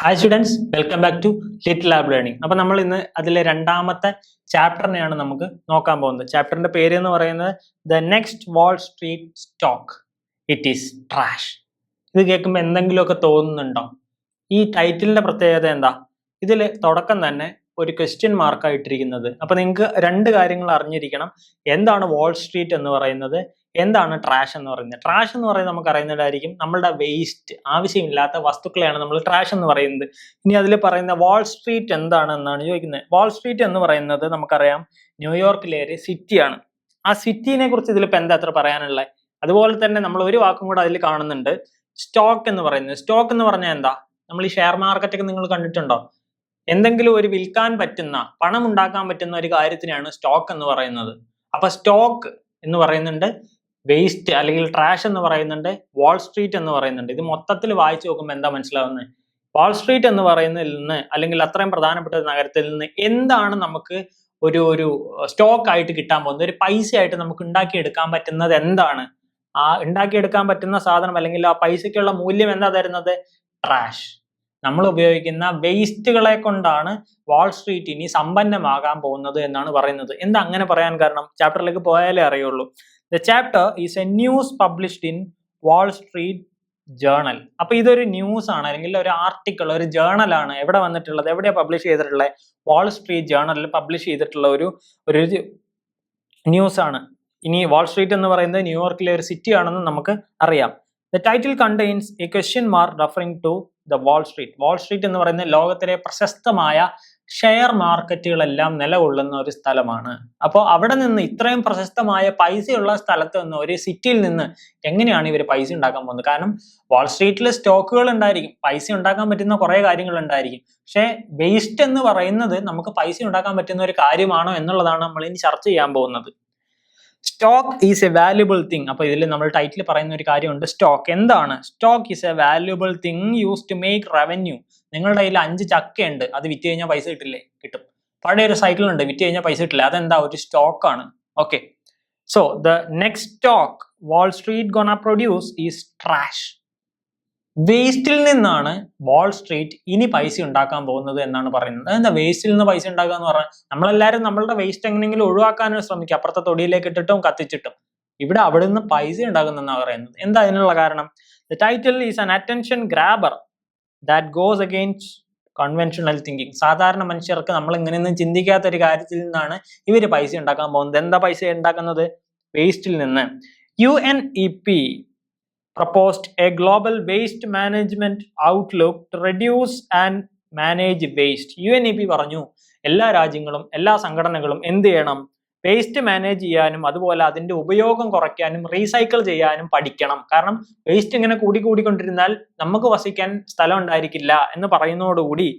Hi students, welcome back to little lab learning. അപ്പൊ നമ്മൾ ഇന്ന് അതിലെ രണ്ടാമത്തെ ചാപ്റ്ററിനെയാണ് നമുക്ക് നോക്കാൻ പോകുന്നത്. ചാപ്റ്ററിന്റെ പേര് എന്ന് പറയുന്നത് the next Wall Street stock it is trash. ഇത് കേൾക്കുമ്പോൾ എന്തെങ്കിലുമൊക്കെ തോന്നുന്നുണ്ടോ? ഈ ടൈറ്റിലിന്റെ പ്രത്യേകത എന്താ? ഇതിൽ തുടക്കം തന്നെ ഒരു ക്വസ്റ്റ്യൻ മാർക്കായിട്ടിരിക്കുന്നത്. അപ്പൊ നിങ്ങൾക്ക് രണ്ട് കാര്യങ്ങൾ അറിഞ്ഞിരിക്കണം. എന്താണ് വാൾ സ്ട്രീറ്റ് എന്ന് പറയുന്നത്, എന്താണ് ട്രാഷ് എന്ന് പറയുന്നത്. ട്രാഷ് എന്ന് പറയുന്നത് നമുക്ക് അറിയുന്നതായിരിക്കും, നമ്മളുടെ വേസ്റ്റ്, ആവശ്യമില്ലാത്ത വസ്തുക്കളെയാണ് നമ്മൾ ട്രാഷ് എന്ന് പറയുന്നത്. ഇനി അതിൽ പറയുന്ന വാൾ സ്ട്രീറ്റ് എന്താണെന്നാണ് ചോദിക്കുന്നത്. വാൾ സ്ട്രീറ്റ് എന്ന് പറയുന്നത് നമുക്കറിയാം ന്യൂയോർക്കിലെ ഒരു സിറ്റിയാണ്. ആ സിറ്റിനെ കുറിച്ച് ഇതിലിപ്പോൾ എന്താ അത്ര പറയാനുള്ളത്? അതുപോലെ തന്നെ നമ്മൾ ഒരു വാക്കും കൂടെ അതിൽ കാണുന്നുണ്ട്, സ്റ്റോക്ക് എന്ന് പറയുന്നത്. സ്റ്റോക്ക് എന്ന് പറഞ്ഞാൽ എന്താ? നമ്മൾ ഈ ഷെയർ മാർക്കറ്റൊക്കെ നിങ്ങൾ കണ്ടിട്ടുണ്ടോ? എന്തെങ്കിലും ഒരു വിൽക്കാൻ പറ്റുന്ന, പണം ഉണ്ടാക്കാൻ പറ്റുന്ന ഒരു കാര്യത്തിനാണ് സ്റ്റോക്ക് എന്ന് പറയുന്നത്. അപ്പൊ സ്റ്റോക്ക് എന്ന് പറയുന്നുണ്ട്, വേസ്റ്റ് അല്ലെങ്കിൽ ട്രാഷ് എന്ന് പറയുന്നുണ്ട്, വാൾ സ്ട്രീറ്റ് എന്ന് പറയുന്നുണ്ട്. ഇത് മൊത്തത്തിൽ വായിച്ചു നോക്കുമ്പോൾ എന്താ മനസ്സിലാവുന്നത്? വാൾ സ്ട്രീറ്റ് എന്ന് പറയുന്നതിൽ നിന്ന്, അല്ലെങ്കിൽ അത്രയും പ്രധാനപ്പെട്ട ഒരു നഗരത്തിൽ നിന്ന് എന്താണ് നമുക്ക് ഒരു ഒരു സ്റ്റോക്ക് ആയിട്ട് കിട്ടാൻ പോകുന്നത്, ഒരു പൈസ ആയിട്ട് നമുക്ക് ഉണ്ടാക്കിയെടുക്കാൻ പറ്റുന്നത് എന്താണ്? ആ ഉണ്ടാക്കിയെടുക്കാൻ പറ്റുന്ന സാധനം അല്ലെങ്കിൽ ആ പൈസയ്ക്കുള്ള മൂല്യം എന്താ തരുന്നത്? ട്രാഷ്. നമ്മൾ ഉപയോഗിക്കുന്ന വേസ്റ്റുകളെ കൊണ്ടാണ് വാൾ സ്ട്രീറ്റ് ഇനി സമ്പന്നമാകാൻ പോകുന്നത് എന്നാണ് പറയുന്നത്. എന്താ അങ്ങനെ പറയാൻ കാരണം? ചാപ്റ്ററിലേക്ക് പോയാലേ അറിയുള്ളൂ. The chapter is A news published in Wall Street journal. അപ്പൊ ഇതൊരു ന്യൂസ് ആണ്, അല്ലെങ്കിൽ ഒരു ആർട്ടിക്കിൾ, ഒരു ജേർണൽ ആണ്. എവിടെ വന്നിട്ടുള്ളത്, എവിടെയാ പബ്ലിഷ് ചെയ്തിട്ടുള്ളത്? വാൾ സ്ട്രീറ്റ് ജേർണലിൽ പബ്ലിഷ് ചെയ്തിട്ടുള്ള ഒരു ന്യൂസ് ആണ്. ഇനി വാൾ സ്ട്രീറ്റ് എന്ന് പറയുന്നത് ന്യൂയോർക്കിലെ ഒരു സിറ്റി ആണെന്ന് നമുക്ക് അറിയാം. The title contains a question mark referring to the Wall Street. Wall Street എന്ന് പറയുന്നത് ലോകത്തിലെ പ്രശസ്തമായ ഷെയർ മാർക്കറ്റുകളെല്ലാം നിലകൊള്ളുന്ന ഒരു സ്ഥലമാണ്. അപ്പോൾ അവിടെ നിന്ന്, ഇത്രയും പ്രശസ്തമായ പൈസയുള്ള സ്ഥലത്ത് നിന്ന്, ഒരു സിറ്റിയിൽ നിന്ന് എങ്ങനെയാണ് ഇവർ പൈസ ഉണ്ടാക്കാൻ പോകുന്നത്? കാരണം വാൾ സ്ട്രീറ്റിൽ സ്റ്റോക്കുകൾ ഉണ്ടായിരിക്കും, പൈസ ഉണ്ടാക്കാൻ പറ്റുന്ന കുറെ കാര്യങ്ങൾ ഉണ്ടായിരിക്കും. പക്ഷെ വേസ്റ്റ് എന്ന് പറയുന്നത് നമുക്ക് പൈസ ഉണ്ടാക്കാൻ പറ്റുന്ന ഒരു കാര്യമാണോ എന്നുള്ളതാണ് നമ്മൾ ഇനി ചർച്ച ചെയ്യാൻ പോകുന്നത്. Stock is a valuable thing. അപ്പൊ ഇതിൽ നമ്മൾ ടൈറ്റിൽ പറയുന്ന ഒരു കാര്യമുണ്ട്, സ്റ്റോക്ക്. എന്താണ് stock? Is a valuable thing use to make revenue. നിങ്ങളുടെ കയ്യിൽ 5 ചക്കയുണ്ട്, അത് വിറ്റ് കഴിഞ്ഞാൽ പൈസ കിട്ടില്ലേ? കിട്ടും. പഴയ ഒരു സൈക്കിൾ ഉണ്ട്, വിറ്റ് കഴിഞ്ഞാൽ പൈസ കിട്ടില്ല. അതെന്താ? ഒരു സ്റ്റോക്ക് ആണ്. Okay, so the next stock Wall Street gonna produce is trash. വേസ്റ്റിൽ നിന്നാണ് വാൾ സ്ട്രീറ്റ് ഇനി പൈസ ഉണ്ടാക്കാൻ പോകുന്നത് എന്നാണ് പറയുന്നത്. എന്താ വേസ്റ്റിൽ നിന്ന് പൈസ ഉണ്ടാക്കുക എന്ന് പറഞ്ഞാൽ? നമ്മളെല്ലാവരും നമ്മളുടെ വേസ്റ്റ് എങ്ങനെയെങ്കിലും ഒഴിവാക്കാനും ശ്രമിക്കുക, അപ്പുറത്തെ തൊടിയിലേക്ക് ഇട്ടിട്ടും കത്തിച്ചിട്ടും. ഇവിടെ അവിടെ നിന്ന് പൈസ ഉണ്ടാകുന്നെന്നാണ് പറയുന്നത്. എന്താ അതിനുള്ള കാരണം? The title is an attention grabber that goes against conventional thinking. സാധാരണ മനുഷ്യർക്ക് നമ്മൾ ഇങ്ങനെയൊന്നും ചിന്തിക്കാത്ത ഒരു കാര്യത്തിൽ നിന്നാണ് ഇവര് പൈസ ഉണ്ടാക്കാൻ പോകുന്നത്. എന്താ പൈസ ഉണ്ടാക്കുന്നത്? വേസ്റ്റിൽ നിന്ന്. UNEP proposed a global waste management outlook to reduce and manage waste. UNEP പറഞ്ഞു എല്ലാ രാജ്യങ്ങളും, എല്ലാ സംഘടനകളും എന്ത് ചെയ്യണം? വേസ്റ്റ് മാനേജ് ചെയ്യാനും അതുപോലെ അതിന്റെ ഉപയോഗം കുറയ്ക്കാനും റീസൈക്കിൾ ചെയ്യാനും പഠിക്കണം. കാരണം വേസ്റ്റ് ഇങ്ങനെ കൂടിക്കൊണ്ടിരുന്നാൽ നമുക്ക് വസിക്കാൻ സ്ഥലം ഉണ്ടായിരിക്കില്ല എന്ന് പറയുന്നതോടുകൂടി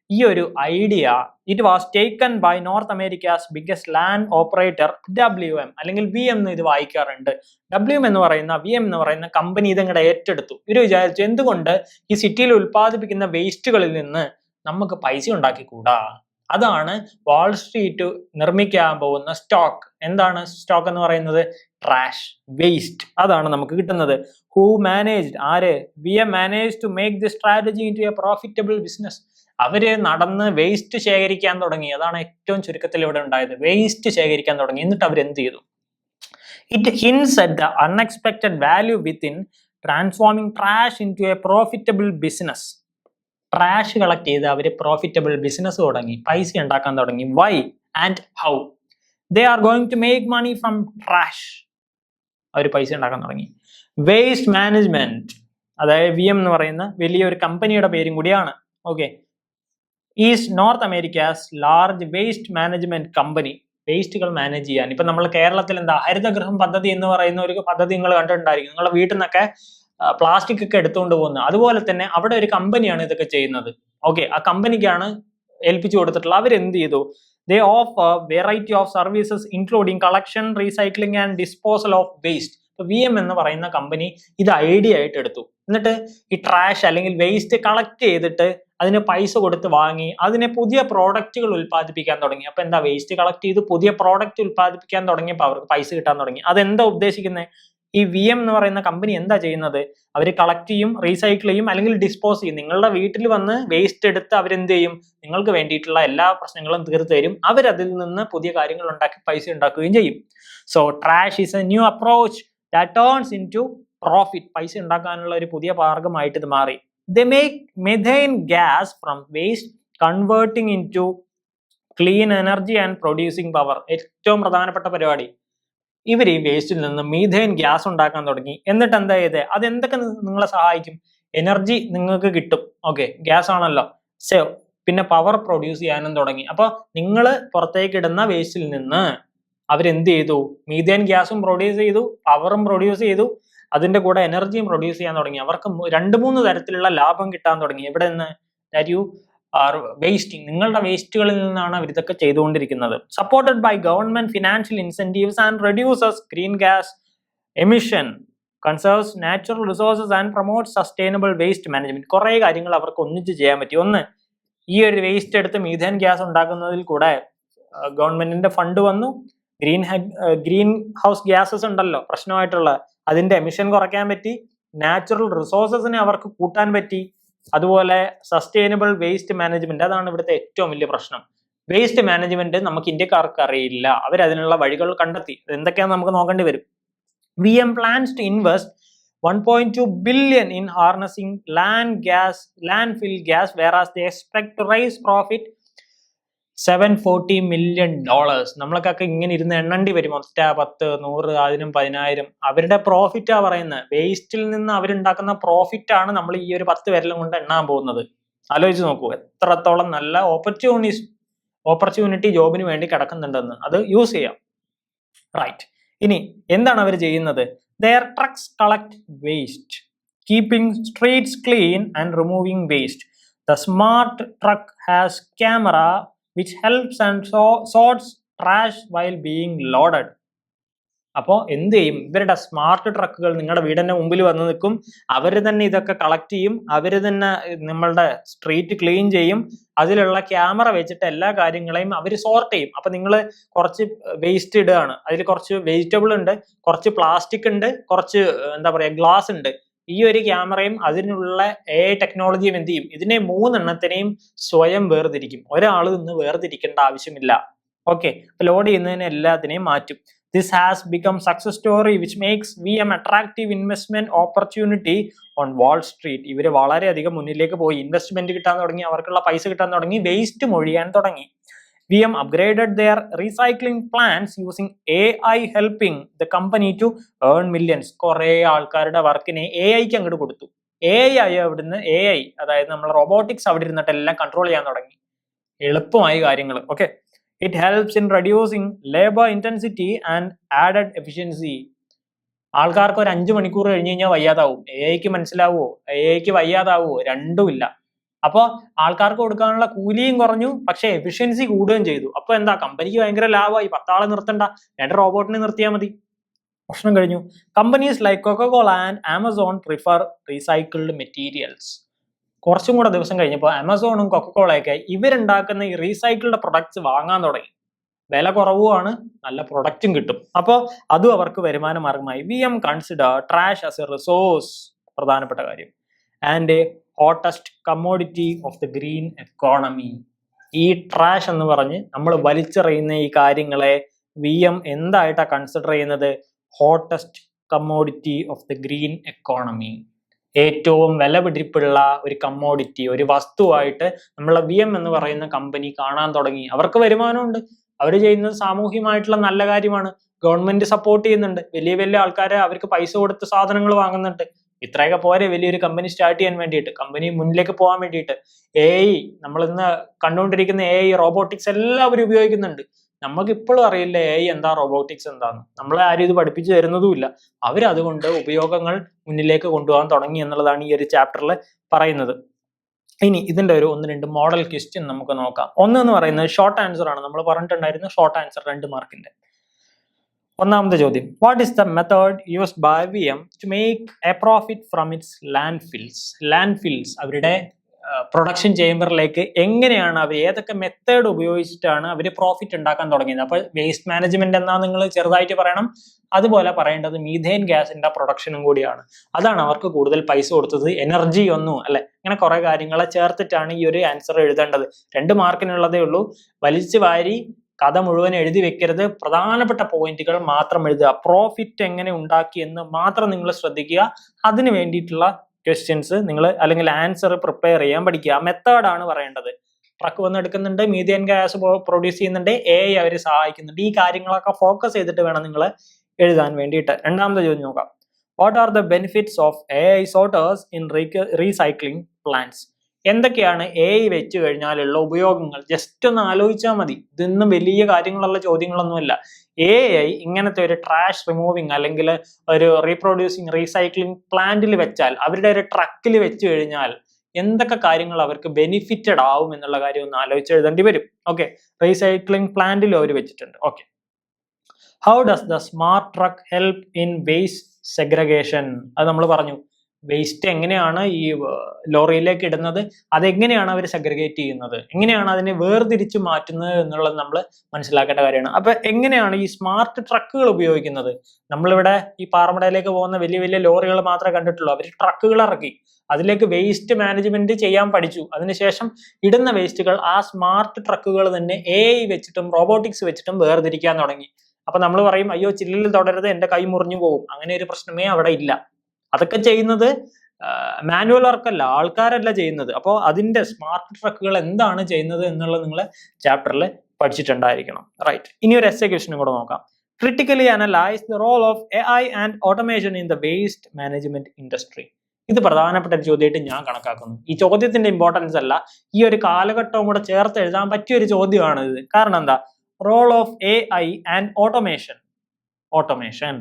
ഈ ഒരു idea it was taken by North America's biggest land operator WM, അല്ലെങ്കിൽ VM എന്ന് ഇത് വായിക്കാറുണ്ട്. WM എന്ന് പറയുന്ന, VM എന്ന് പറയുന്ന കമ്പനി ഇതങ്ങടെ ഏറ്റെടുത്തു. ഇവര് വിചാരിച്ചു, എന്തുകൊണ്ട് ഈ സിറ്റിയിൽ ഉൽപ്പാദിപ്പിക്കുന്ന വേസ്റ്റുകളിൽ നിന്ന് നമുക്ക് പൈസ ഉണ്ടാക്കിക്കൂടാ? അതാണ് വാൾ സ്ട്രീറ്റ് നിർമ്മിക്കാൻ പോകുന്ന സ്റ്റോക്ക്. എന്താണ് സ്റ്റോക്ക് എന്ന് പറയുന്നത്? Trash, waste. അതാണ് നമുക്ക് കിട്ടുന്നത്. Who managed? ആര്? VM manage to make this strategy into a profitable business. അവര് നടന്ന് വേസ്റ്റ് ശേഖരിക്കാൻ തുടങ്ങി. അതാണ് ഏറ്റവും ചുരുക്കത്തിൽ ഇവിടെ ഉണ്ടായത്. വേസ്റ്റ് ശേഖരിക്കാൻ തുടങ്ങി. എന്നിട്ട് അവർ എന്ത് ചെയ്തു? It hints at the unexpected value within transforming trash into a profitable business. Trash collect ചെയ്ത് അവര് പ്രോഫിറ്റബിൾ ബിസിനസ് തുടങ്ങി, പൈസ ഉണ്ടാക്കാൻ തുടങ്ങി. Why and how? They are going to make money from trash. അവർ പൈസ ഉണ്ടാക്കാൻ തുടങ്ങി. വേസ്റ്റ് മാനേജ്മെന്റ്, അതായത് VM എന്ന് പറയുന്ന വലിയൊരു കമ്പനിയുടെ പേരും കൂടിയാണ്. Okay, is north Americas large waste management company. വേസ്റ്റുകൾ മാനേജ് ചെയ്യാൻ. ഇപ്പൊ നമ്മൾ കേരളത്തിൽ എന്താ ഹരിതഗൃഹം പദ്ധതി എന്ന് പറയുന്ന ഒരു പദ്ധതി നിങ്ങൾ കണ്ടിട്ടുണ്ടായിരിക്കും. നിങ്ങളുടെ വീട്ടിൽ നിന്നൊക്കെ പ്ലാസ്റ്റിക് ഒക്കെ എടുത്തുകൊണ്ട് പോകുന്നത്. അതുപോലെ തന്നെ അവിടെ ഒരു കമ്പനിയാണ് ഇതൊക്കെ ചെയ്യുന്നത്. ഓക്കെ, ആ കമ്പനിക്കാണ് ഏൽപ്പിച്ചു കൊടുത്തിട്ടുള്ളത്. അവരെന്ത് ചെയ്തു? ദേ offer variety of services including collection, recycling and disposal of waste. VM എന്ന് പറയുന്ന കമ്പനി ഇത് ഐഡിയ ആയിട്ട് എടുത്തു. എന്നിട്ട് ഈ ട്രാഷ് അല്ലെങ്കിൽ വേസ്റ്റ് കളക്ട് ചെയ്തിട്ട് അതിന് പൈസ കൊടുത്ത് വാങ്ങി അതിനെ പുതിയ പ്രോഡക്റ്റുകൾ ഉൽപ്പാദിപ്പിക്കാൻ തുടങ്ങി. അപ്പൊ എന്താ? വേസ്റ്റ് കളക്ട് ചെയ്ത് പുതിയ പ്രോഡക്റ്റ് ഉൽപ്പാദിപ്പിക്കാൻ തുടങ്ങിയപ്പോൾ അവർക്ക് പൈസ കിട്ടാൻ തുടങ്ങി. അതെന്താ ഉദ്ദേശിക്കുന്നത്? ഈ VM എന്ന് പറയുന്ന കമ്പനി എന്താ ചെയ്യുന്നത്? അവർ കളക്ട് ചെയ്യും, റീസൈക്കിൾ ചെയ്യും, അല്ലെങ്കിൽ ഡിസ്പോസ് ചെയ്യും. നിങ്ങളുടെ വീട്ടിൽ വന്ന് വേസ്റ്റ് എടുത്ത് അവരെന്ത് ചെയ്യും? നിങ്ങൾക്ക് വേണ്ടിയിട്ടുള്ള എല്ലാ പ്രശ്നങ്ങളും തീർത്തു തരും. അവരതിൽ നിന്ന് പുതിയ കാര്യങ്ങൾ ഉണ്ടാക്കി പൈസ ഉണ്ടാക്കുകയും ചെയ്യും. So trash is a new approach that turns into profit. പൈസ ഉണ്ടാക്കാനുള്ള ഒരു പുതിയ മാർഗമായിട്ട് ഇത് മാറി. They make methane gas from waste, converting into clean energy and producing power. ഏറ്റവും പ്രധാനപ്പെട്ട പരിപാടി, ഇവർ ഈ വേസ്റ്റിൽ നിന്ന് മീഥേൻ ഗ്യാസ് ഉണ്ടാക്കാൻ തുടങ്ങി. എന്നിട്ട് എന്താ ചെയ്തത്? അതെന്തൊക്കെ നിങ്ങളെ സഹായിക്കും? എനർജി നിങ്ങൾക്ക് കിട്ടും, ഓക്കെ, ഗ്യാസ് ആണല്ലോ. പിന്നെ പവർ പ്രൊഡ്യൂസ് ചെയ്യാനും തുടങ്ങി. അപ്പൊ നിങ്ങൾ പുറത്തേക്ക് ഇടുന്ന വേസ്റ്റിൽ നിന്ന് അവരെന്ത് ചെയ്തു? മീഥേൻ ഗ്യാസും പ്രൊഡ്യൂസ് ചെയ്തു, പവറും പ്രൊഡ്യൂസ് ചെയ്തു, അതിന്റെ കൂടെ എനർജിയും പ്രൊഡ്യൂസ് ചെയ്യാൻ തുടങ്ങി. അവർക്ക് 2-3 തരത്തിലുള്ള ലാഭം കിട്ടാൻ തുടങ്ങി. എവിടെ നിന്ന്? That you are wasting. നിങ്ങളുടെ വേസ്റ്റുകളിൽ നിന്നാണ് അവർ ഇതൊക്കെ ചെയ്തുകൊണ്ടിരിക്കുന്നത്. Supported by government financial incentives and reduces green gas emission, conserves natural resources and promote sustainable waste management. കുറെ കാര്യങ്ങൾ അവർക്ക് ഒന്നിച്ച് ചെയ്യാൻ പറ്റി. ഒന്ന്, ഈ ഒരു വേസ്റ്റ് എടുത്ത് മീഥേൻ ഗ്യാസ് ഉണ്ടാക്കുന്നതിൽ കൂടെ ഗവൺമെന്റിന്റെ ഫണ്ട് വന്നു. ഗ്രീൻ ഹൗസ് ഗ്യാസസ് ഉണ്ടല്ലോ പ്രശ്നമായിട്ടുള്ള, അതിന്റെ എമിഷൻ കുറയ്ക്കാൻ പറ്റി. നാച്ചുറൽ റിസോഴ്സസിനെ അവർക്ക് കൂട്ടാൻ പറ്റി. അതുപോലെ സസ്റ്റൈനബിൾ വേസ്റ്റ് മാനേജ്മെന്റ്, അതാണ് ഇവിടുത്തെ ഏറ്റവും വലിയ പ്രശ്നം. വേസ്റ്റ് മാനേജ്മെന്റ് നമുക്ക് ഇന്ത്യക്കാർക്ക് അറിയില്ല. അവരതിനുള്ള വഴികൾ കണ്ടെത്തി. എന്തൊക്കെയാണെന്ന് നമുക്ക് നോക്കേണ്ടി വരും. VM plans to invest 1.2 billion in harnessing landfill gas, whereas they expect to raise profit $740 million. നമ്മൾക്കൊക്കെ ഇങ്ങനെ ഇരുന്ന് എണ്ണണ്ടി വരും. 10, 100, 1000, 10,000. അവരുടെ പ്രോഫിറ്റാ പറയുന്നത്. വേസ്റ്റിൽ നിന്ന് അവരുണ്ടാക്കുന്ന പ്രോഫിറ്റ് ആണ് നമ്മൾ ഈ ഒരു 10 വിരലും കൊണ്ട് എണ്ണാൻ പോകുന്നത്. ആലോചിച്ച് നോക്കൂ എത്രത്തോളം നല്ല ഓപ്പർച്യൂണിറ്റി ജോബിന് വേണ്ടി കിടക്കുന്നുണ്ടെന്ന്. അത് യൂസ് ചെയ്യാം. റൈറ്റ്. ഇനി എന്താണ് അവർ ചെയ്യുന്നത്? Their trucks collect waste, keeping streets clean and removing waste. The smart truck has camera which helps and sorts trash while being loaded. അപ്പോൾ എന്ത് ചെയ്യും? ഇവരുടെ സ്മാർട്ട് ട്രക്കുകൾ നിങ്ങളുടെ വീടിന്റെ മുമ്പിൽ വന്ന് നിൽക്കും. അവർ തന്നെ ഇതൊക്കെ കളക്ട് ചെയ്യും. അവർ തന്നെ നമ്മളുടെ സ്ട്രീറ്റ് ക്ലീൻ ചെയ്യും. അതിലുള്ള ക്യാമറ വെച്ചിട്ട് എല്ലാ കാര്യങ്ങളെയും അവർ സോർട്ട് ചെയ്യും. അപ്പൊ നിങ്ങൾ കുറച്ച് വേസ്റ്റ് ഇടുകയാണ്, അതിൽ കുറച്ച് വെജിറ്റബിൾ ഉണ്ട്, കുറച്ച് പ്ലാസ്റ്റിക് ഉണ്ട്, കുറച്ച് എന്താ പറയാ ഗ്ലാസ് ഉണ്ട്. ഈ ഒരു ക്യാമറയും അതിനുള്ള AI ടെക്നോളജിയും എന്ത് ചെയ്യും? ഇതിനെ 3 എണ്ണത്തിനെയും സ്വയം വേർതിരിക്കും. ഒരാൾ നിന്ന് വേർതിരിക്കേണ്ട ആവശ്യമില്ല. ഓക്കെ, ലോഡ് ചെയ്യുന്നതിന് എല്ലാത്തിനെയും മാറ്റും. This has become success story which makes VM attractive investment opportunity on Wall Street. ഇവര് വളരെയധികം മുന്നിലേക്ക് പോയി, ഇൻവെസ്റ്റ്മെന്റ് കിട്ടാൻ തുടങ്ങി, അവർക്കുള്ള പൈസ കിട്ടാൻ തുടങ്ങി, വേസ്റ്റ് മൊഴിയാൻ തുടങ്ങി. VM upgraded their recycling plans using AI, helping the company to earn millions. കുറെ ആൾക്കാരുടെ വർക്കിനെ AIക്ക് അങ്ങോട്ട് കൊടുത്തു. AI അവിടുന്ന് AI, അതായത് നമ്മൾ റോബോട്ടിക്സ് അവിടെ ഇരുന്നിട്ട് എല്ലാം കൺട്രോൾ ചെയ്യാൻ തുടങ്ങി. എളുപ്പമായി കാര്യങ്ങൾ. Okay, it helps in reducing labor intensity and added efficiency. ആൾക്കാർക്ക് ഒരു 5 മണിക്കൂർ കഴിഞ്ഞ് കഴിഞ്ഞാൽ വയ്യാതാവും. AIക്ക് മനസ്സിലാവോ? AIക്ക് വയ്യാതാവോ? രണ്ടുമില്ല. അപ്പോൾ ആൾക്കാർക്ക് കൊടുക്കാനുള്ള കൂലിയും കുറഞ്ഞു, പക്ഷെ എഫിഷ്യൻസി കൂടുകയും ചെയ്തു. അപ്പൊ എന്താ? കമ്പനിക്ക് ഭയങ്കര ലാഭമായി. 10 ആളെ നിർത്തണ്ട, 2 റോബോട്ടിനെ നിർത്തിയാൽ മതി, പ്രശ്നം കഴിഞ്ഞു. Companies like Coca Cola and Amazon prefer recycled materials. കുറച്ചും കൂടെ ദിവസം കഴിഞ്ഞപ്പോൾ ആമസോണും കൊക്കോകോളയൊക്കെ ഇവരുണ്ടാക്കുന്ന ഈ റീസൈക്കിൾഡ് പ്രൊഡക്ട്സ് വാങ്ങാൻ തുടങ്ങി. വില കുറവുമാണ്, നല്ല പ്രൊഡക്റ്റും കിട്ടും. അപ്പോൾ അതും അവർക്ക് വരുമാന മാർഗമായി. VM consider trash as A resource, പ്രധാനപ്പെട്ട കാര്യം, and A hottest commodity of the green economy. ഈ ട്രാഷ് എന്ന് പറഞ്ഞ് നമ്മൾ വലിച്ചെറിയുന്ന ഈ കാര്യങ്ങളെ VM എന്തായിട്ടാണ് കൺസിഡർ ചെയ്യുന്നത്? Hottest commodity of the green economy. ഏറ്റവും വിലപിടിപ്പുള്ള ഒരു കമ്മോഡിറ്റി, ഒരു വസ്തുവായിട്ട് നമ്മളെ VM എന്ന് പറയുന്ന കമ്പനി കാണാൻ തുടങ്ങി. അവർക്ക് വരുമാനമുണ്ട്, അവർ ചെയ്യുന്നത് സാമൂഹികമായിട്ടുള്ള നല്ല കാര്യമാണ്, ഗവൺമെന്റ് സപ്പോർട്ട് ചെയ്യുന്നുണ്ട്, വലിയ വലിയ ആൾക്കാരെ അവർക്ക് പൈസ കൊടുത്ത് സാധനങ്ങൾ വാങ്ങുന്നുണ്ട്. ഇത്രയൊക്കെ പോരെ വലിയൊരു കമ്പനി സ്റ്റാർട്ട് ചെയ്യാൻ വേണ്ടിയിട്ട്, കമ്പനി മുന്നിലേക്ക് പോകാൻ വേണ്ടിയിട്ട്. AI, നമ്മൾ ഇന്ന് കണ്ടുകൊണ്ടിരിക്കുന്ന AI, റോബോട്ടിക്സ് എല്ലാവരും ഉപയോഗിക്കുന്നുണ്ട്. നമുക്ക് ഇപ്പോഴും അറിയില്ല AI എന്താ, റോബോട്ടിക്സ് എന്താന്ന്. നമ്മളെ ആരും ഇത് പഠിപ്പിച്ചു തരുന്നതുമില്ല. അവരതുകൊണ്ട് ഉപയോഗങ്ങൾ മുന്നിലേക്ക് കൊണ്ടുപോകാൻ തുടങ്ങി എന്നുള്ളതാണ് ഈ ഒരു ചാപ്റ്ററിൽ പറയുന്നത്. ഇനി ഇതിന്റെ ഒരു 1-2 മോഡൽ ക്വസ്റ്റ്യൻ നമുക്ക് നോക്കാം. ഒന്നെന്ന് പറയുന്നത് ഷോർട്ട് ആൻസർ ആണ്. നമ്മൾ പറഞ്ഞിട്ടുണ്ടായിരുന്നു ഷോർട്ട് ആൻസർ 2 മാർക്കിന്റെ. ഒന്നാമത്തെ ചോദ്യം, what is the method used by VM to make a profit from its landfills? Landfills, അവരുടെ പ്രൊഡക്ഷൻ ചേംബറിലേക്ക് എങ്ങനെയാണ് അവർ ഏതൊക്കെ മെത്തേഡ് ഉപയോഗിച്ചിട്ടാണ് അവർ പ്രോഫിറ്റ് ഉണ്ടാക്കാൻ തുടങ്ങിയത്. അപ്പോൾ വേസ്റ്റ് മാനേജ്മെന്റ് എന്നാ നിങ്ങൾ ചെറുതായിട്ട് പറയണം, അതുപോലെ പറയേണ്ടത് മീഥേൻ ഗ്യാസിന്റെ പ്രൊഡക്ഷനും കൂടിയാണ്. അതാണ് അവർക്ക് കൂടുതൽ പൈസ കൊടുത്തത്, എനർജി ഒന്നും അല്ലെ. ഇങ്ങനെ കുറെ കാര്യങ്ങളെ ചേർത്തിട്ടാണ് ഈ ഒരു ആൻസർ എഴുതേണ്ടത്. 2 മാർക്കിനുള്ളതേ ഉള്ളൂ. വലിച്ചു വാരി കഥ മുഴുവൻ എഴുതി വെക്കരുത്, പ്രധാനപ്പെട്ട പോയിന്റുകൾ മാത്രം എഴുതുക. പ്രോഫിറ്റ് എങ്ങനെ ഉണ്ടാക്കി എന്ന് മാത്രം നിങ്ങൾ ശ്രദ്ധിക്കുക. അതിന് വേണ്ടിയിട്ടുള്ള ക്വസ്റ്റ്യൻസ് നിങ്ങൾ അല്ലെങ്കിൽ ആൻസർ പ്രിപ്പയർ ചെയ്യാൻ പഠിക്കുക. മെത്തേഡാണ് പറയേണ്ടത്. ട്രക്ക് വന്ന് എടുക്കുന്നുണ്ട്, മീഥേൻ ഗ്യാസ് പ്രൊഡ്യൂസ് ചെയ്യുന്നുണ്ട്, AI അവർ സഹായിക്കുന്നുണ്ട്. ഈ കാര്യങ്ങളൊക്കെ ഫോക്കസ് ചെയ്തിട്ട് വേണം നിങ്ങൾ എഴുതാൻ വേണ്ടിയിട്ട്. രണ്ടാമത്തെ ചോദ്യം നോക്കാം. What are the benefits of AI sorters in recycling plants? എന്തൊക്കെയാണ് AI വെച്ച് കഴിഞ്ഞാലുള്ള ഉപയോഗങ്ങൾ? ജസ്റ്റ് ഒന്ന് ആലോചിച്ചാൽ മതി. ഇതൊന്നും വലിയ കാര്യങ്ങളുള്ള ചോദ്യങ്ങളൊന്നുമല്ല. AI ഇങ്ങനത്തെ ഒരു ട്രാഷ് റിമൂവിങ് അല്ലെങ്കിൽ ഒരു റീപ്രൊഡ്യൂസിങ് റീസൈക്ലിംഗ് പ്ലാന്റിൽ വെച്ചാൽ, അവരുടെ ഒരു ട്രക്കിൽ വെച്ച് കഴിഞ്ഞാൽ എന്തൊക്കെ കാര്യങ്ങൾ അവർക്ക് ബെനിഫിറ്റഡ് ആവും എന്നുള്ള കാര്യം ഒന്ന് ആലോചിച്ച് എഴുതേണ്ടി വരും. ഓക്കെ, റീസൈക്ലിംഗ് പ്ലാന്റിൽ അവർ വെച്ചിട്ടുണ്ട്. Okay, how does the smart truck help in waste segregation? അത് നമ്മൾ പറഞ്ഞു. വേസ്റ്റ് എങ്ങനെയാണ് ഈ ലോറിയിലേക്ക് ഇടുന്നത്, അതെങ്ങനെയാണ് അവർ സെഗ്രിഗേറ്റ് ചെയ്യുന്നത്, എങ്ങനെയാണ് അതിനെ വേർതിരിച്ച് മാറ്റുന്നത് എന്നുള്ളത് നമ്മൾ മനസ്സിലാക്കേണ്ട കാര്യമാണ്. അപ്പൊ എങ്ങനെയാണ് ഈ സ്മാർട്ട് ട്രക്കുകൾ ഉപയോഗിക്കുന്നത്? നമ്മളിവിടെ ഈ പാറമടയിലേക്ക് പോകുന്ന വലിയ വലിയ ലോറികൾ മാത്രമേ കണ്ടിട്ടുള്ളൂ. അവർ ട്രക്കുകൾ ഇറക്കി അതിലേക്ക് വേസ്റ്റ് മാനേജ്മെന്റ് ചെയ്യാൻ പഠിച്ചു. അതിനുശേഷം ഇടുന്ന വേസ്റ്റുകൾ ആ സ്മാർട്ട് ട്രക്കുകൾ തന്നെ AI വെച്ചിട്ടും റോബോട്ടിക്സ് വെച്ചിട്ടും വേർതിരിക്കാൻ തുടങ്ങി. അപ്പൊ നമ്മൾ പറയും, അയ്യോ ചില്ലിൽ തുടരുത്, എന്റെ കൈ മുറിഞ്ഞു പോകും. അങ്ങനെ ഒരു പ്രശ്നമേ അവിടെ ഇല്ല. അതൊക്കെ ചെയ്യുന്നത് മാനുവൽ വർക്കല്ല, ആൾക്കാരല്ല ചെയ്യുന്നത്. അപ്പോൾ അതിന്റെ സ്മാർട്ട് ട്രക്കുകൾ എന്താണ് ചെയ്യുന്നത് എന്നുള്ളത് നിങ്ങൾ ചാപ്റ്ററിൽ പഠിച്ചിട്ടുണ്ടായിരിക്കണം. റൈറ്റ്, ഇനി ഒരു എസ്സേ ക്വസ്റ്റ്യനും കൂടെ നോക്കാം. Critically analyse the role of AI and automation in the waste management industry. ഇത് പ്രധാനപ്പെട്ട ഒരു ചോദ്യമായിട്ട് ഞാൻ കണക്കാക്കുന്നു. ഈ ചോദ്യത്തിന്റെ ഇമ്പോർട്ടൻസ് അല്ല, ഈ ഒരു കാലഘട്ടവും കൂടെ ചേർത്ത് എഴുതാൻ പറ്റിയ ഒരു ചോദ്യമാണ് ഇത്. കാരണം എന്താ? Role of AI and automation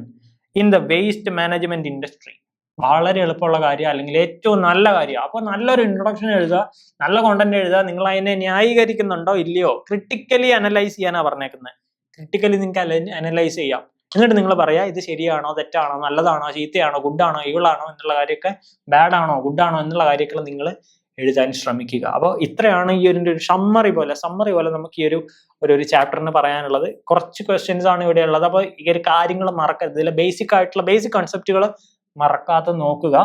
in the waste management industry. വളരെ എളുപ്പമുള്ള കാര്യം, അല്ലെങ്കിൽ ഏറ്റവും നല്ല കാര്യം. അപ്പോൾ നല്ലൊരു ഇൻട്രൊഡക്ഷൻ എഴുതുക, നല്ല കോണ്ടന്റ് എഴുതുക. നിങ്ങൾ അതിനെ ന്യായീകരിക്കുന്നുണ്ടോ ഇല്ലയോ, ക്രിട്ടിക്കലി അനലൈസ് ചെയ്യാനാണ് പറഞ്ഞേക്കുന്നത്. ക്രിട്ടിക്കലി നിങ്ങൾക്ക് അനലൈസ് ചെയ്യാം. എന്നിട്ട് നിങ്ങൾ പറയാ ഇത് ശരിയാണോ തെറ്റാണോ, നല്ലതാണോ ചീത്തയാണോ, ഗുഡാണോ ഈവിളാണോ എന്നുള്ള കാര്യമൊക്കെ, ബാഡാണോ ഗുഡാണോ എന്നുള്ള കാര്യമൊക്കെ നിങ്ങൾ എഴുതാൻ ശ്രമിക്കുക. അപ്പോൾ ഇത്രയാണ് ഈ ഒരു സമ്മറി പോലെ നമുക്ക് ഈ ഒരു ചാപ്റ്ററിന് പറയാനുള്ളത്. കുറച്ച് ക്വസ്റ്റ്യൻസ് ആണ് ഇവിടെ ഉള്ളത്. അപ്പോൾ ഈ ഒരു കാര്യങ്ങൾ മറക്കരുത്. ഇതിലെ ബേസിക് കൺസെപ്റ്റുകൾ മറക്കാതെ നോക്കുക.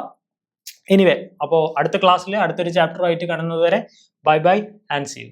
എനിവേ, അപ്പോൾ അടുത്ത ക്ലാസ്സിൽ അടുത്തൊരു ചാപ്റ്ററുമായിട്ട് കാണുന്നത് വരെ ബൈ ആൻഡ് സീ യു.